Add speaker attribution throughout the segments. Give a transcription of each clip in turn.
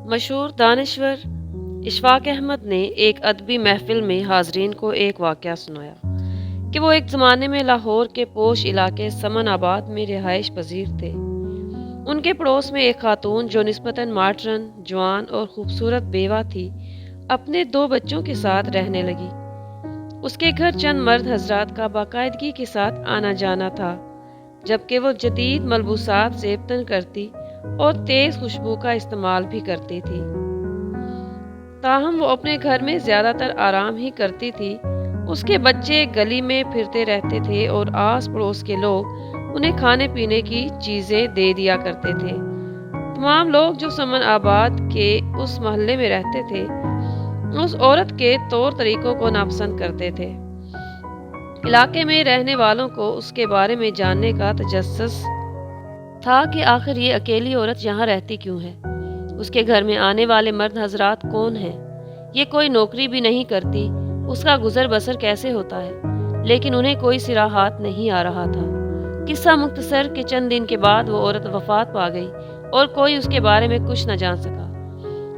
Speaker 1: मशहूर दानिश्वर इशफाक अहमद ने एक अदबी महफिल में हाजरीन को एक वाक़या सुनाया कि वो एक ज़माने में लाहौर के पोश इलाके समन आबाद में रिहाइश पजीर थे। उनके पड़ोस में एक खातून जो निस्बतन माडर्न, जवान और खूबसूरत बेवा थी, अपने 2 बच्चों के साथ रहने लगी। उसके घर चंद मर्द हजरात का बाकायदगी के साथ आना जाना था, जबकि वो जदीद मलबूसात ज़ेबतन करती और तेज़ खुशबू का इस्तेमाल भी करती थी। ताहम वो अपने घर में ज़्यादातर आराम ही करती थी। उसके बच्चे गली में फिरते रहते थे और आस पड़ोस के लोग उन्हें खाने पीने की चीज़ें दे दिया करते थे। तमाम लोग जो समन आबाद के उस मोहल्ले में रहते थे, उस औरत के तौर तरीकों को नापसंद करते थे। इलाके में रहने वालों को उसके बारे में जानने का तजस्सुस था कि आखिर ये अकेली औरत यहाँ रहती क्यों है। उसके घर में आने वाले मर्द हजरात कौन हैं? ये कोई नौकरी भी नहीं करती, उसका गुजर बसर कैसे होता है? लेकिन उन्हें कोई सिरा हाथ नहीं आ रहा था। किस्सा मुख्तसर के चंद दिन के बाद वो औरत वफात पा गई और कोई उसके बारे में कुछ न जान सका।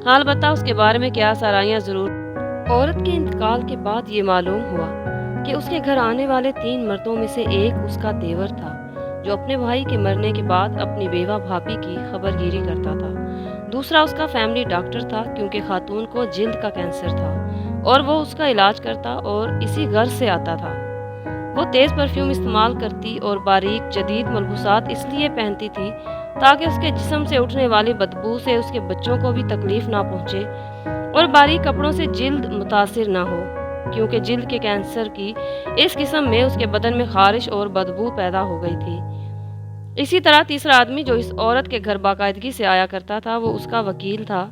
Speaker 1: हाल बता उसके बारे में क्या साराइयाँ जरूर। औरत के इंतकाल के बाद ये मालूम हुआ कि उसके घर आने वाले 3 मर्दों में से एक उसका देवर था, जो अपने भाई के मरने के बाद अपनी बेवा भाभी की खबरगिरी करता था। दूसरा उसका फैमिली डॉक्टर था, क्योंकि खातून को जिल्द का कैंसर था और वो उसका इलाज करता और इसी घर से आता था। वो तेज़ परफ्यूम इस्तेमाल करती और बारीक जदीद मलबूसात इसलिए पहनती थी ताकि उसके जिस्म से उठने वाली बदबू से उसके बच्चों को भी तकलीफ ना पहुँचे, और बारीक कपड़ों से जिल्द मुतासिर ना हो, क्योंकि जिल्द के कैंसर की इस किस्म में उसके बदन में खारिश और बदबू पैदा हो गई थी। इसी तरह तीसरा आदमी जो इस औरत के घर बाकायदगी से आया करता था, वो उसका वकील था,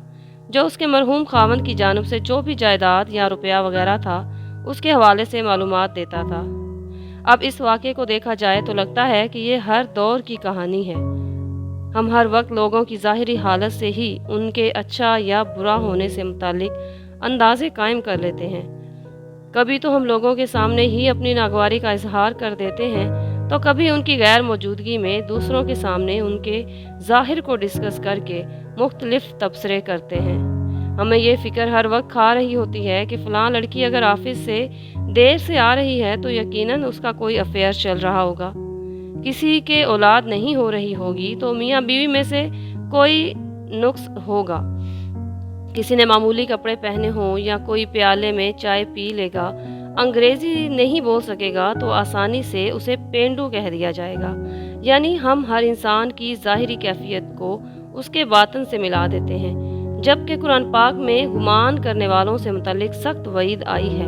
Speaker 1: जो उसके मरहूम खावंद की जानिब से जो भी जायदाद या रुपया वगैरह था, उसके हवाले से मालूमात देता था। अब इस वाक़े को देखा जाए तो लगता है कि ये हर दौर की कहानी है। हम हर वक्त लोगों की ज़ाहिरी हालत से ही उनके अच्छा या बुरा होने से मुतालिक अंदाज़े कायम कर लेते हैं। कभी तो हम लोगों के सामने ही अपनी नागवारी का इजहार कर देते हैं, तो कभी उनकी गैर मौजूदगी में दूसरों के सामने उनके ज़ाहिर को डिस्कस करके मुख्तलिफ तबसरे करते हैं। हमें ये फ़िक्र हर वक्त खा रही होती है कि फ़लाँ लड़की अगर ऑफिस से देर से आ रही है तो यकीनन उसका कोई अफेयर चल रहा होगा। किसी के औलाद नहीं हो रही होगी तो मियाँ बीवी में से कोई नुक्स होगा। किसी ने मामूली कपड़े पहने हों या कोई प्याले में चाय पी लेगा, अंग्रेज़ी नहीं बोल सकेगा तो आसानी से उसे पेंडू कह दिया जाएगा। यानी हम हर इंसान की ज़ाहिरी कैफियत को उसके बातन से मिला देते हैं, जबकि कुरान पाक में गुमान करने वालों से मुतल्लिक सख्त वईद आई है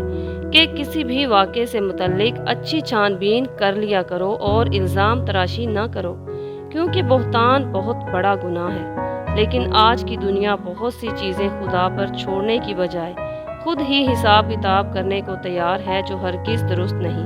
Speaker 1: कि किसी भी वाक़े से मुतल्लिक अच्छी छानबीन कर लिया करो और इल्ज़ाम तराशी न करो, क्योंकि बहतान बहुत बड़ा गुनाह है। लेकिन आज की दुनिया बहुत सी चीज़ें खुदा पर छोड़ने की बजाय खुद ही हिसाब किताब करने को तैयार है, जो हरगिज़ दुरुस्त नहीं।